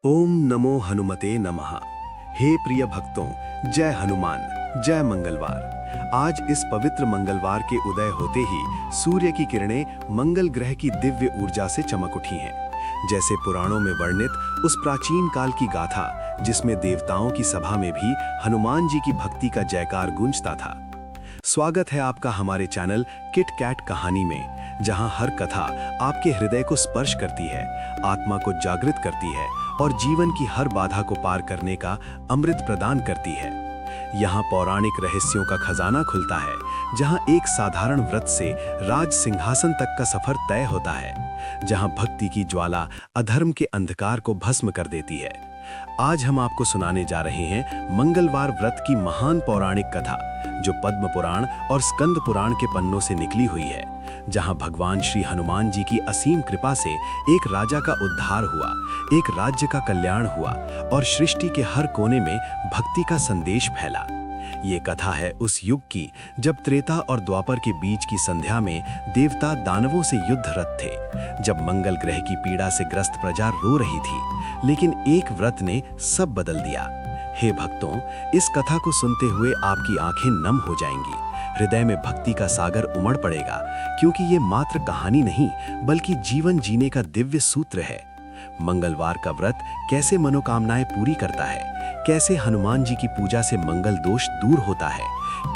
ओम नमो हनुमते नमः। हे प्रिय भक्तों, जय हनुमान, जय मंगलवार। आज इस पवित्र मंगलवार के उदय होते ही सूर्य की किरणें मंगल ग्रह की दिव्य ऊर्जा से चमक उठी हैं। जैसे पुराणों में वर्णित उस प्राचीन काल की गाथा, जिसमें देवताओं की सभा में भी हनुमान जी की भक्ति का जयकार गूंजता था। स्वागत है आपका हमारे चैनल किट कैट कहानी में, जहां हर कथा आपके हृदय को स्पर्श करती है, आत्मा को जागृत करती है और जीवन की हर बाधा को पार करने का अमृत प्रदान करती है। यहाँ पौराणिक रहस्यों का खजाना खुलता है, जहाँ एक साधारण व्रत से राज सिंहासन तक का सफर तय होता है, जहाँ भक्ति की ज्वाला अधर्म के अंधकार को भस्म कर देती है। आज हम आपको सुनाने जा रहे हैं मंगलवार व्रत की महान पौराणिक कथा, जो पद्म पुराण और स्कंद पुराण के पन्नों से निकली हुई है, जहां भगवान श्री हनुमान जी की असीम कृपा से एक राजा का उद्धार हुआ, एक राज्य का कल्याण हुआ और सृष्टि के हर कोने में भक्ति का संदेश फैला। ये कथा है उस युग की, जब त्रेता और द्वापर के बीच की संध्या में देवता दानवों से युद्धरत थे, जब मंगल ग्रह की पीड़ा से ग्रस्त प्रजा रो रही थी, लेकिन एक व्रत ने सब बदल दिया। हे भक्तों, इस कथा को सुनते हुए आपकी आंखें नम हो जाएंगी, हृदय में भक्ति का सागर उमड़ पड़ेगा, क्योंकि ये मात्र कहानी नहीं बल्कि जीवन जीने का दिव्य सूत्र है। मंगलवार का व्रत कैसे मनोकामनाएं पूरी करता है, कैसे हनुमान जी की पूजा से मंगल दोष दूर होता है,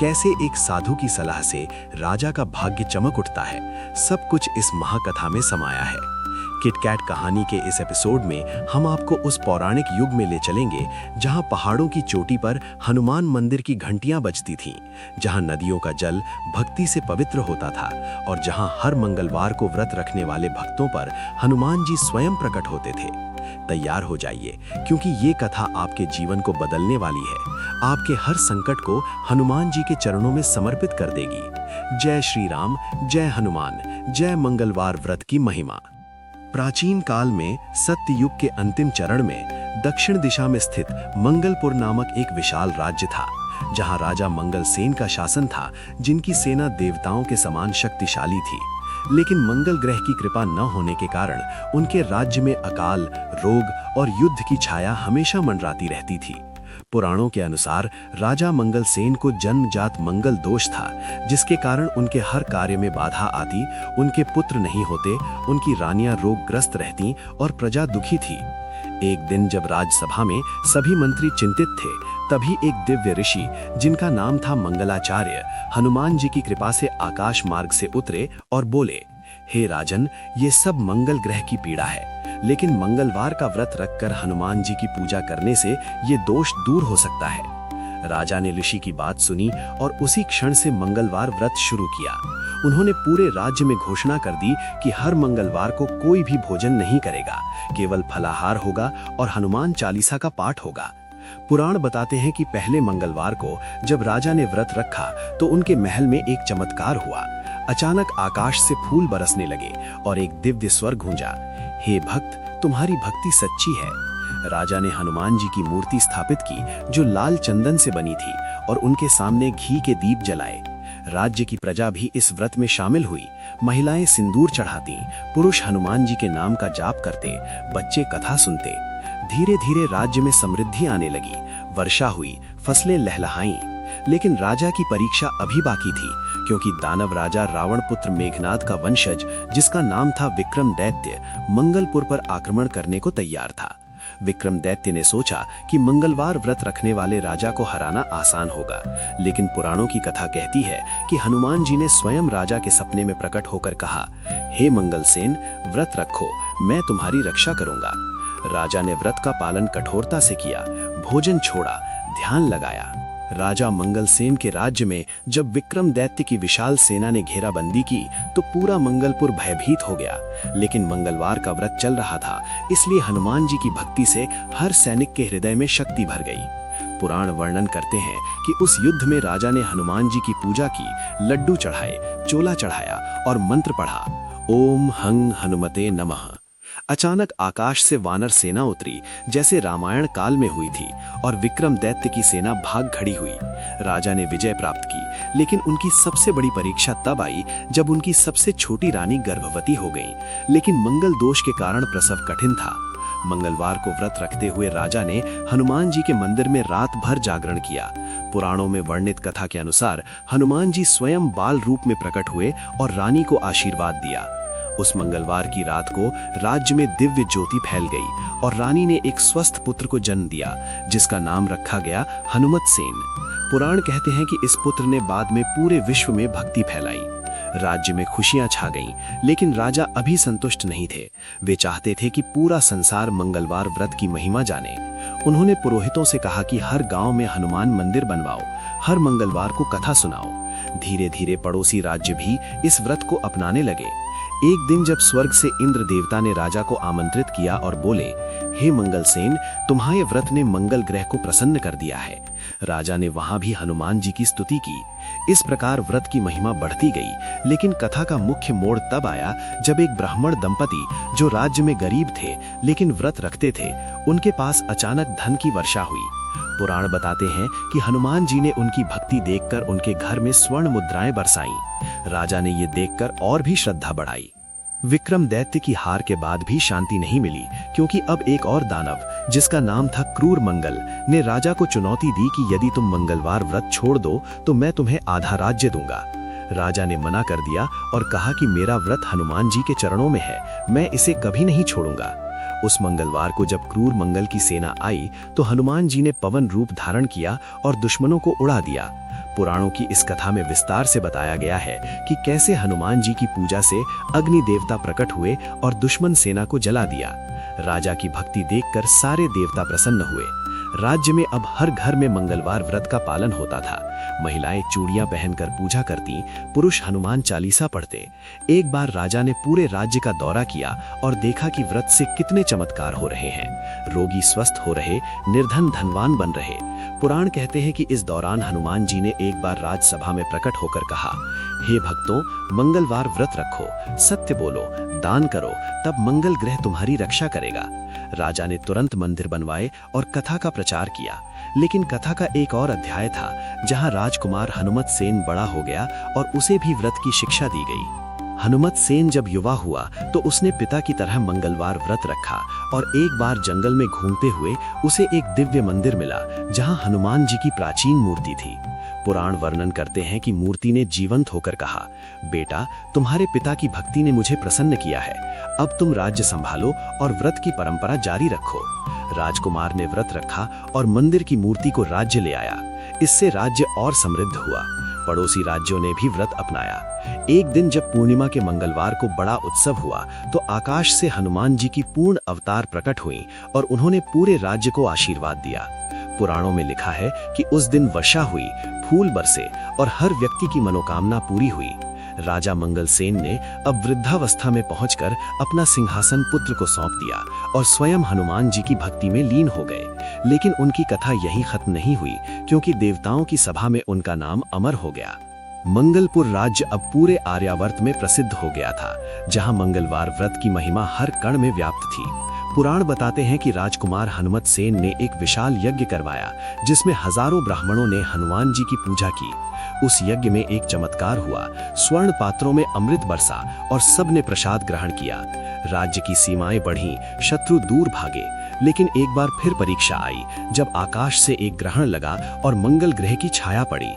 कैसे एक साधु की सलाह से राजा का भाग्य चमक उठता है, सब कुछ इस महाकथा में समाया है। किटकैट कहानी के इस एपिसोड में हम आपको उस पौराणिक युग में ले चलेंगे, जहां पहाड़ों की चोटी पर हनुमान मंदिर की घंटियां बजती थीं, जहां नदियों का जल भक्ति से पवित्र होता था और जहां हर मंगलवार को व्रत रखने वाले भक्तों पर हनुमान जी स्वयं प्रकट होते थे। तैयार हो जाइए, क्योंकि ये कथा आपके जीवन को बदलने वाली है, आपके हर संकट को हनुमान जी के चरणों में समर्पित कर देगी। जय श्री राम, जय हनुमान, जय मंगलवार व्रत की महिमा। प्राचीन काल में सत्ययुग के अंतिम चरण में दक्षिण दिशा में स्थित मंगलपुर नामक एक विशाल राज्य था, जहां राजा मंगलसेन का शासन था, जिनकी सेना देवताओं के समान शक्तिशाली थी। लेकिन मंगल ग्रह की कृपा न होने के कारण उनके राज्य में अकाल, रोग और युद्ध की छाया हमेशा मंडराती रहती थी। पुराणों के अनुसार राजा मंगलसेन को जन्मजात मंगल दोष था, जिसके कारण उनके हर कार्य में बाधा आती, उनके पुत्र नहीं होते, उनकी रानियां रोगग्रस्त रहती और प्रजा दुखी थी। एक दिन जब राजसभा में सभी मंत्री चिंतित थे, तभी एक दिव्य ऋषि, जिनका नाम था मंगलाचार्य, हनुमान जी की कृपा से आकाश मार्ग से उतरे और बोले, हे राजन, ये सब मंगल ग्रह की पीड़ा है, लेकिन मंगलवार का व्रत रखकर हनुमान जी की पूजा करने से ये दोष दूर हो सकता है। राजा ने ऋषि की बात सुनी और उसी क्षण से मंगलवार व्रत शुरू किया। उन्होंने पूरे राज्य में घोषणा कर दी कि हर मंगलवार को कोई भी भोजन नहीं करेगा, केवल फलाहार होगा और हनुमान चालीसा का पाठ होगा। पुराण बताते हैं कि पहले मंगलवार को जब राजा ने व्रत रखा तो उनके महल में एक चमत्कार हुआ। अचानक आकाश से फूल बरसने लगे और एक दिव्य स्वर गूंजा, हे भक्त, तुम्हारी भक्ति सच्ची है। राजा ने हनुमान जी की मूर्ति स्थापित की, जो लाल चंदन से बनी थी, और उनके सामने घी के दीप जलाए। राज्य की प्रजा भी इस व्रत में शामिल हुई। महिलाएं सिंदूर चढ़ाती, पुरुष हनुमान जी के नाम का जाप करते, बच्चे कथा सुनते। धीरे धीरे राज्य में समृद्धि आने लगी, वर्षा हुई, फसलें लहलहाईं। लेकिन राजा की परीक्षा अभी बाकी थी, क्योंकि दानव राजा रावण पुत्र मेघनाद का वंशज, जिसका नाम था विक्रम दैत्य, मंगलपुर पर आक्रमण करने को तैयार था। विक्रम दैत्य ने सोचा कि मंगलवार व्रत रखने वाले राजा को हराना आसान होगा, लेकिन पुराणों की कथा कहती है कि हनुमान जी ने स्वयं राजा के सपने में प्रकट होकर कहा, हे मंगलसेन, व्रत रखो, मैं तुम्हारी रक्षा करूंगा। राजा ने व्रत का पालन कठोरता से किया, भोजन छोड़ा, ध्यान लगाया। राजा मंगलसेन के राज्य में जब विक्रम दैत्य की विशाल सेना ने घेराबंदी की, तो पूरा मंगलपुर भयभीत हो गया। लेकिन मंगलवार का व्रत चल रहा था, इसलिए हनुमान जी की भक्ति से हर सैनिक के हृदय में शक्ति भर गई। पुराण वर्णन करते हैं कि उस युद्ध में राजा ने हनुमान जी की पूजा की, लड्डू चढ़ाए, चोला चढ़ाया और मंत्र पढ़ा, ओम हं हनुमते नमः। अचानक आकाश से वानर सेना उतरी, जैसे रामायण काल में हुई थी, और विक्रम दैत्य की सेना भाग खड़ी हुई। राजा ने विजय प्राप्त की, लेकिन उनकी सबसे बड़ी परीक्षा तब आई जब उनकी सबसे छोटी रानी गर्भवती हो गई। लेकिन मंगल दोष के कारण प्रसव कठिन था। मंगलवार को व्रत रखते हुए राजा ने हनुमान जी के मंदिर में रात भर जागरण किया। पुराणों में वर्णित कथा के अनुसार हनुमान जी स्वयं बाल रूप में प्रकट हुए और रानी को आशीर्वाद दिया। उस मंगलवार की रात को राज्य में दिव्य ज्योति फैल गई और रानी ने एक स्वस्थ पुत्र को जन्म दिया, जिसका नाम रखा गया हनुमत सेन। पुराण कहते हैं कि इस पुत्र ने बाद में पूरे विश्व में भक्ति फैलाई। राज्य में खुशियां छा गईं, लेकिन राजा अभी संतुष्ट नहीं थे। वे चाहते थे कि पूरा संसार मंगलवार व्रत की महिमा जाने। उन्होंने पुरोहितों से कहा कि हर गांव में हनुमान मंदिर बनवाओ, हर मंगलवार को कथा सुनाओ। धीरे धीरे पड़ोसी राज्य भी इस व्रत को अपनाने लगे। एक दिन जब स्वर्ग से इंद्र देवता ने राजा को आमंत्रित किया और बोले, हे मंगलसेन, तुम्हारे व्रत ने मंगल ग्रह को प्रसन्न कर दिया है। राजा ने वहां भी हनुमान जी की स्तुति की। इस प्रकार व्रत की महिमा बढ़ती गई, लेकिन कथा का मुख्य मोड़ तब आया जब एक ब्राह्मण दंपति, जो राज्य में गरीब थे लेकिन व्रत रखते थे, उनके पास अचानक धन की वर्षा हुई। पुराण बताते हैं कि हनुमान जी ने उनकी भक्ति देखकर उनके घर में स्वर्ण मुद्राएं बरसाईं। राजा ने ये देखकर और भी श्रद्धा बढ़ाई। विक्रम दैत्य की हार के बाद भी शांति नहीं मिली, क्योंकि अब एक और दानव, जिसका नाम था क्रूर मंगल, ने राजा को चुनौती दी कि यदि तुम मंगलवार व्रत छोड़ दो तो मैं तुम्हें आधा राज्य दूंगा। राजा ने मना कर दिया और कहा कि मेरा व्रत हनुमान जी के चरणों में है, मैं इसे कभी नहीं छोड़ूंगा। उस मंगलवार को जब क्रूर मंगल की सेना आई तो हनुमान जी ने पवन रूप धारण किया और दुश्मनों को उड़ा दिया। पुराणों की इस कथा में विस्तार से बताया गया है कि कैसे हनुमान जी की पूजा से अग्नि देवता प्रकट हुए और दुश्मन सेना को जला दिया। राजा की भक्ति देखकर सारे देवता प्रसन्न हुए। राज्य में अब हर घर में मंगलवार व्रत का पालन होता था। महिलाएं चूड़ियां पहनकर पूजा करती, पुरुष हनुमान चालीसा पढ़ते। एक बार राजा ने पूरे राज्य का दौरा किया और देखा कि व्रत से कितने चमत्कार हो रहे हैं। रोगी स्वस्थ हो रहे, निर्धन धनवान बन रहे। पुराण कहते हैं कि इस दौरान हनुमान जी ने एक बार राजसभा में प्रकट होकर कहा, हे भक्तों, मंगलवार व्रत रखो, सत्य बोलो, दान करो, तब मंगल ग्रह तुम्हारी रक्षा करेगा। राजा ने तुरंत मंदिर बनवाए और कथा का प्रचार किया। लेकिन कथा का एक और अध्याय था, जहां राजकुमार हनुमत सेन बड़ा हो गया और उसे भी व्रत की शिक्षा दी गई। हनुमत सेन जब युवा हुआ तो उसने पिता की तरह मंगलवार व्रत रखा और एक बार जंगल में घूमते हुए उसे एक दिव्य मंदिर मिला, जहां हनुमान जी की प्राचीन मूर्ति थी। पुराण वर्णन करते हैं कि मूर्ति ने जीवंत होकर कहा, बेटा, तुम्हारे पिता की भक्ति ने मुझे प्रसन्न किया है, अब तुम राज्य संभालो और व्रत की परंपरा जारी रखो। राजकुमार ने व्रत रखा और मंदिर की मूर्ति को राज्य ले आया। इससे राज्य और समृद्ध हुआ। पड़ोसी राज्यों ने भी व्रत अपनाया। एक दिन जब पूर्णिमा के मंगलवार को बड़ा उत्सव हुआ तो आकाश से हनुमान जी की पूर्ण अवतार प्रकट हुई और उन्होंने पूरे राज्य को आशीर्वाद दिया। पुराणों में लिखा है कि उस दिन वर्षा हुई, फूल बरसे और हर व्यक्ति की मनोकामना पूरी हुई। राजा मंगलसेन ने अब वृद्धावस्था में पहुंचकर अपना सिंहासन पुत्र को सौंप दिया और स्वयं हनुमान जी की भक्ति में लीन हो गए। लेकिन उनकी कथा यहीं खत्म नहीं हुई, क्योंकि देवताओं की सभा में उनका नाम अमर हो गया। मंगलपुर राज्य अब पूरे आर्यावर्त में प्रसिद्ध हो गया था, जहां मंगलवार व्रत की महिमा हर कण में व्याप्त थी। पुराण बताते हैं कि राजकुमार हनुमत सेन ने एक विशाल यज्ञ करवाया, जिसमें हजारों ब्राह्मणों ने हनुमान जी की पूजा की। उस यज्ञ में एक चमत्कार हुआ, स्वर्ण पात्रों में अमृत बरसा और सबने प्रसाद ग्रहण किया। राज्य की सीमाएं बढ़ीं, शत्रु दूर भागे। लेकिन एक बार फिर परीक्षा आई, जब आकाश से एक ग्रहण लगा और मंगल ग्रह की छाया पड़ी।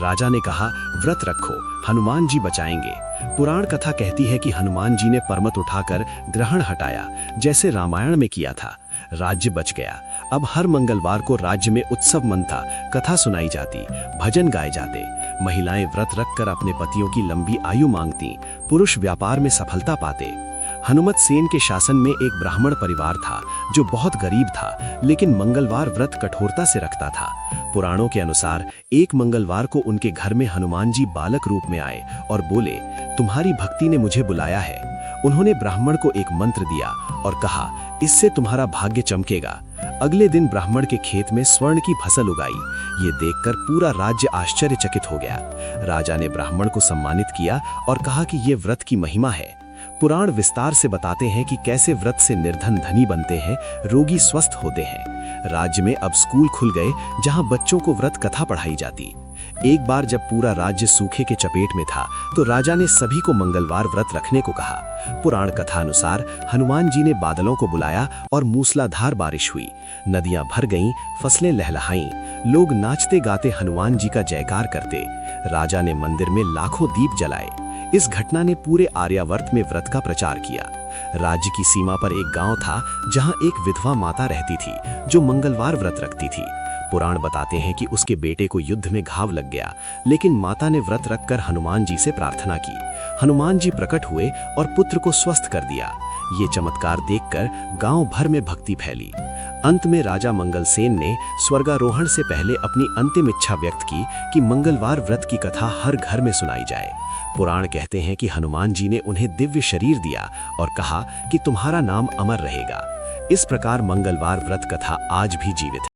राजा ने कहा, व्रत रखो, हनुमान जी बचाएंगे। पुराण कथा कहती है कि हनुमान जी ने पर्वत उठाकर ग्रहण हटाया, जैसे रामायण में किया था। राज्य बच गया। अब हर मंगलवार को राज्य में उत्सव मनता, कथा सुनाई जाती, भजन गाए जाते। महिलाएं व्रत रखकर अपने पतियों की लंबी आयु मांगती, पुरुष व्यापार में सफलता पाते। हनुमत सेन के शासन में एक ब्राह्मण परिवार था जो बहुत गरीब था, लेकिन मंगलवार व्रत कठोरता से रखता था। पुराणों के अनुसार एक मंगलवार को उनके घर में हनुमान जी बालक रूप में आए और बोले, तुम्हारी भक्ति ने मुझे बुलाया है। उन्होंने ब्राह्मण को एक मंत्र दिया और कहा, इससे तुम्हारा भाग्य चमकेगा। अगले दिन ब्राह्मण के खेत में स्वर्ण की फसल उगाई। ये देखकर पूरा राज्य आश्चर्यचकित हो गया। राजा ने ब्राह्मण को सम्मानित किया और कहा कि ये व्रत की महिमा है। पुराण विस्तार से बताते हैं कि कैसे व्रत से निर्धन धनी बनते हैं, रोगी स्वस्थ होते हैं। राज्य में अब स्कूल खुल गए, जहां बच्चों को व्रत कथा पढ़ाई जाती। एक बार जब पूरा राज्य सूखे के चपेट में था तो राजा ने सभी को मंगलवार व्रत रखने को कहा। पुराण कथा अनुसार हनुमान जी ने बादलों को बुलाया और मूसलाधार बारिश हुई, नदियां भर गईं, फसलें लहलहाईं, लोग नाचते गाते हनुमान जी का जयकार करते। राजा ने मंदिर में लाखों दीप जलाए। इस घटना ने पूरे आर्यावर्त में व्रत का प्रचार किया। राज्य की सीमा पर एक गांव था जहां एक विधवा माता रहती थी जो मंगलवार व्रत रखती थी। पुराण बताते हैं कि उसके बेटे को युद्ध में घाव लग गया, लेकिन माता ने व्रत रखकर हनुमान जी से प्रार्थना की। हनुमान जी प्रकट हुए और पुत्र को स्वस्थ कर दिया। ये चमत्कार देखकर गांव भर में भक्ति फैली। अंत में राजा मंगलसेन ने स्वर्गारोहण से पहले अपनी अंतिम इच्छा व्यक्त की कि मंगलवार व्रत की कथा हर घर में सुनाई जाए। पुराण कहते हैं कि हनुमान जी ने उन्हें दिव्य शरीर दिया और कहा कि तुम्हारा नाम अमर रहेगा। इस प्रकार मंगलवार व्रत कथा आज भी जीवित है।